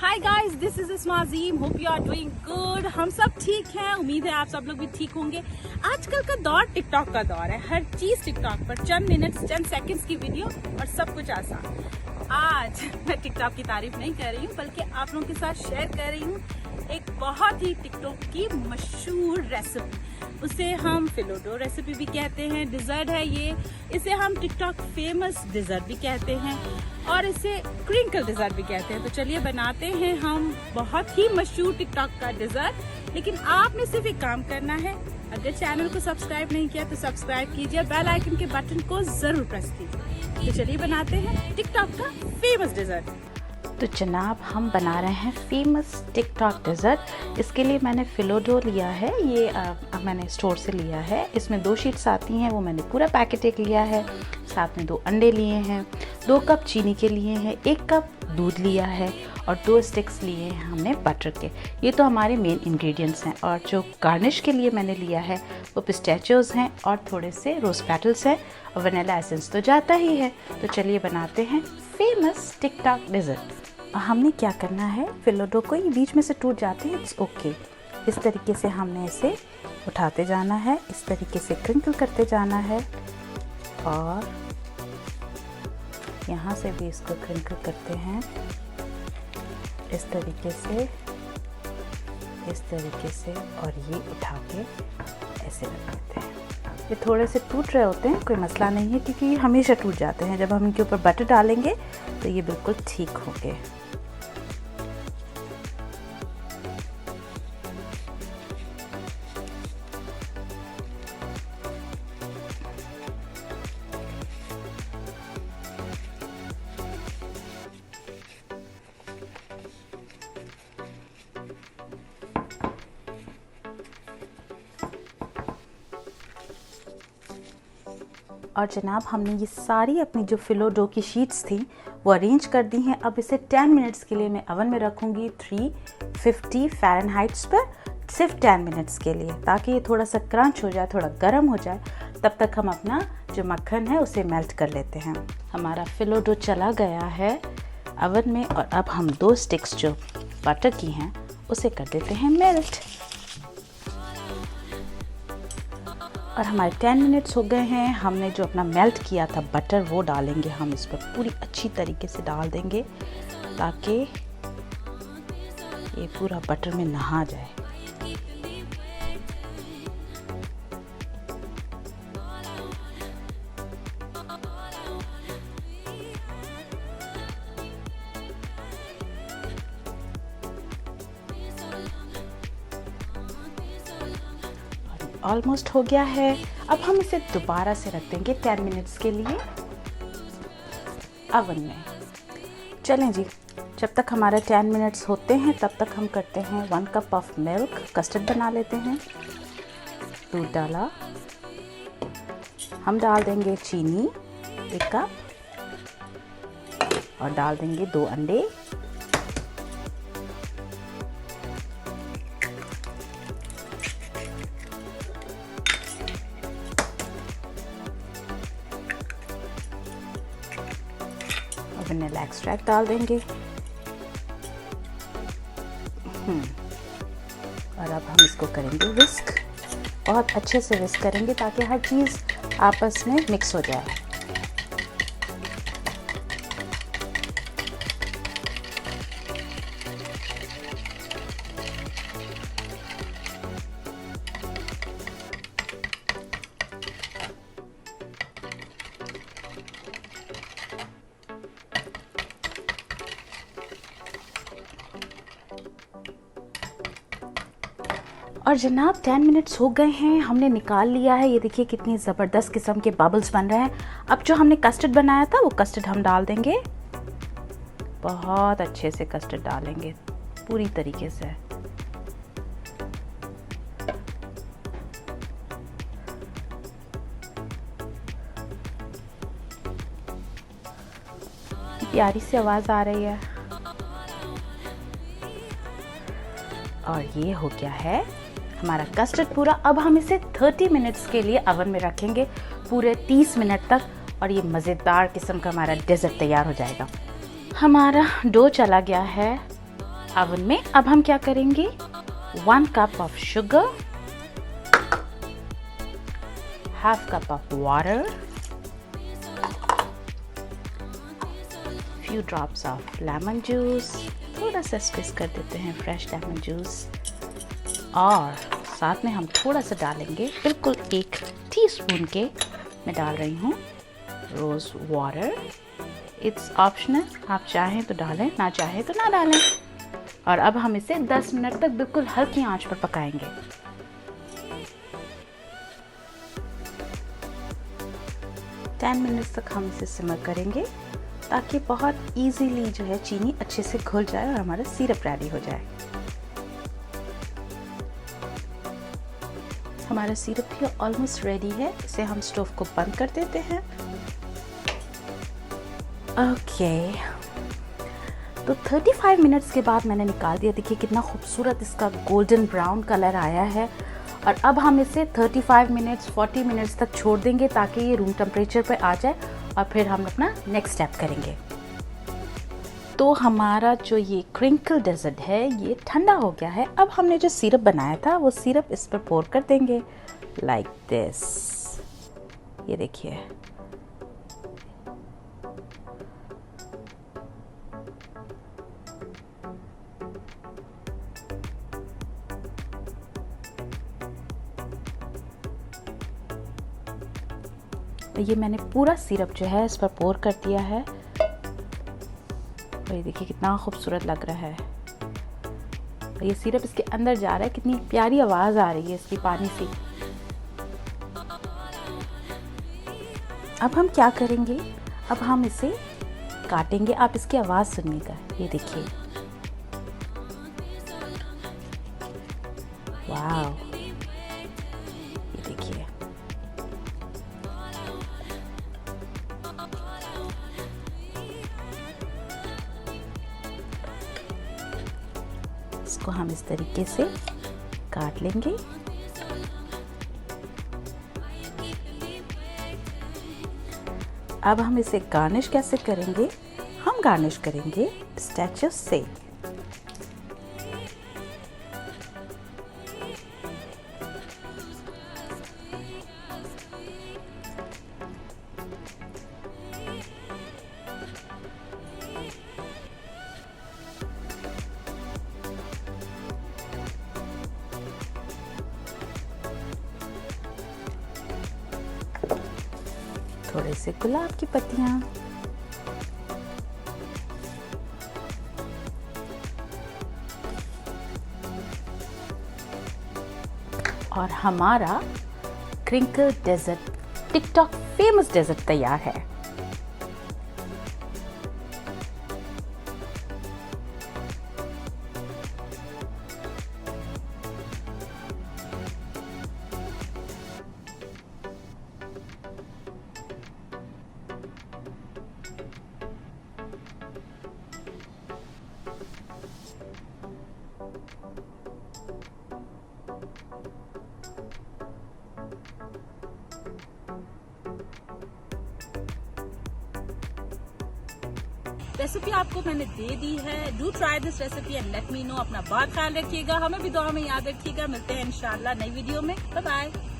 Hi guys, this is इस्माज़ीम। Hope you are doing good. हम सब ठीक हैं, उम्मीद है आप सब लोग भी ठीक होंगे। आजकल का दौर टिकटॉक का दौर है। हर चीज टिकटॉक पर, चंद मिनट्स चंद सेकंड्स की वीडियो और सब कुछ आसान। आज मैं टिकटॉक की तारीफ नहीं कर रही हूँ, बल्कि आप लोगों के साथ शेयर कर रही हूँ एक बहुत ही टिकटॉक की मशहूर रेसिपी। उसे हम फिलोडो रेसिपी भी कहते हैं, डिजर्ट है ये। इसे हम टिकटॉक फेमस डिजर्ट भी कहते हैं और इसे क्रिंकल डिजर्ट भी कहते हैं। तो चलिए बनाते हैं हम बहुत ही मशहूर टिकटॉक का डिजर्ट। लेकिन आपने सिर्फ एक काम करना है, अगर चैनल को सब्सक्राइब नहीं किया तो सब्सक्राइब कीजिए, बेल आइकन के बटन को जरूर प्रेस कीजिए। तो चलिए बनाते हैं टिकटॉक का फेमस डिजर्ट। तो जनाब हम बना रहे हैं फेमस टिकटॉक डिज़र्ट। इसके लिए मैंने फिलोडो लिया है, ये मैंने स्टोर से लिया है। इसमें 2 शीट्स आती हैं, वो मैंने पूरा पैकेट एक लिया है। साथ में 2 अंडे लिए हैं, 2 कप चीनी के लिए हैं, 1 कप दूध लिया है और 2 स्टिक्स लिए हैं हमने बटर के। ये तो हमारे मेन इंग्रेडिएंट्स हैं। और जो गार्निश के लिए मैंने लिया है वो पिस्ताचियोज़ हैं और थोड़े से रोज़ पेटल्स हैं और वनीला एसेंस तो जाता ही है। तो चलिए बनाते हैं फेमस टिकटॉक डिज़र्ट। हमने क्या करना है, फिलोडो को ये बीच में से टूट जाते हैं, इट्स ओके। इस तरीके से हमने इसे उठाते जाना है, इस तरीके से क्रिंकल करते जाना है और यहाँ से भी इसको क्रिंकल करते हैं इस तरीके से और ये उठा के ऐसे रख देते हैं। ये थोड़े से टूट रहे होते हैं, कोई मसला नहीं है, क्योंकि ये हमेशा टूट जाते हैं। जब हम इनके ऊपर बटर डालेंगे तो ये बिल्कुल ठीक होंगे। और जनाब हमने ये सारी अपनी जो फिलोडो की शीट्स थी वो अरेंज कर दी हैं। अब इसे 10 मिनट्स के लिए मैं ओवन में रखूँगी 350 फ़ारेनहाइट्स पर, सिर्फ 10 मिनट्स के लिए, ताकि ये थोड़ा सा क्रंच हो जाए, थोड़ा गर्म हो जाए। तब तक हम अपना जो मक्खन है उसे मेल्ट कर लेते हैं। हमारा फिलोडो चला गया है ओवन में और अब हम 2 स्टिक्स जो बटर की हैं उसे कर देते हैं मेल्ट। और हमारे 10 मिनट्स हो गए हैं। हमने जो अपना मेल्ट किया था बटर वो डालेंगे हम इस पर, पूरी अच्छी तरीके से डाल देंगे ताकि ये पूरा बटर में नहा जाए। ऑलमोस्ट हो गया है। अब हम इसे दोबारा से रख देंगे 10 मिनट्स के लिए ओवन में। चलें जी, जब तक हमारा 10 मिनट्स होते हैं तब तक हम करते हैं 1 कप ऑफ मिल्क, कस्टर्ड बना लेते हैं। दूध डाला, हम डाल देंगे चीनी 1 कप और डाल देंगे 2 अंडे। वनीला एक्सट्रैक्ट डाल देंगे। और अब हम इसको करेंगे विस्क, बहुत अच्छे से विस्क करेंगे ताकि हर चीज़ आपस में मिक्स हो जाए। और जनाब 10 मिनट्स हो गए हैं, हमने निकाल लिया है। ये देखिए कितनी ज़बरदस्त किस्म के बबल्स बन रहे हैं। अब जो हमने कस्टर्ड बनाया था वो कस्टर्ड हम डाल देंगे, बहुत अच्छे से कस्टर्ड डालेंगे पूरी तरीके से। प्यारी सी आवाज़ आ रही है। और ये हो गया है हमारा कस्टर्ड पूरा। अब हम इसे 30 मिनट्स के लिए ओवन में रखेंगे, पूरे 30 मिनट तक, और ये मज़ेदार किस्म का हमारा डेजर्ट तैयार हो जाएगा। हमारा डो चला गया है ओवन में। अब हम क्या करेंगे, 1 cup of sugar, half cup of water, few drops of lemon juice, थोड़ा सा स्क्विज कर देते हैं फ्रेश लेमन जूस, और साथ में हम थोड़ा सा डालेंगे, बिल्कुल 1 टीस्पून के मैं डाल रही हूँ रोज़ वाटर। इट्स ऑप्शनल, आप चाहें तो डालें, ना चाहें तो ना डालें। और अब हम इसे 10 मिनट तक बिल्कुल हल्की आंच पर पकाएंगे। टेन मिनट्स तक हम इसे सिमर करेंगे ताकि बहुत इजीली जो है चीनी अच्छे से घुल जाए और हमारा सिरप रेडी हो जाए। हमारा सिरप भी ऑलमोस्ट रेडी है। इसे हम स्टोव को बंद कर देते हैं। ओके, तो 35 मिनट्स के बाद मैंने निकाल दिया। देखिए कितना खूबसूरत इसका गोल्डन ब्राउन कलर आया है। और अब हम इसे 35 मिनट्स 40 मिनट्स तक छोड़ देंगे ताकि ये रूम टेम्परेचर पे आ जाए, और फिर हम अपना नेक्स्ट स्टेप करेंगे। तो हमारा जो ये क्रिंकल डेजर्ट है ये ठंडा हो गया है। अब हमने जो सिरप बनाया था वो सिरप इस पर पोर कर देंगे लाइक दिस। ये देखिए, ये मैंने पूरा सिरप जो है इस पर पोर कर दिया है। और ये देखिए कितना खूबसूरत लग रहा है। ये सिरप इसके अंदर जा रहा है, कितनी प्यारी आवाज़ आ रही है इसकी पानी से। अब हम क्या करेंगे, अब हम इसे काटेंगे। आप इसकी आवाज़ सुनिएगा। ये देखिए, वाव, ये देखिए, इसको हम इस तरीके से काट लेंगे। अब हम इसे गार्निश कैसे करेंगे, हम गार्निश करेंगे पिस्ताचियो से। थोड़े से गुलाब की पत्तियां, और हमारा crinkle dessert, TikTok famous dessert तैयार है। रेसिपी आपको मैंने दे दी है। Do try this recipe and let me know. अपना बहुत ख्याल रखिएगा, हमें भी दुआ में याद रखिएगा। मिलते हैं इंशाल्लाह नई वीडियो में। Bye bye.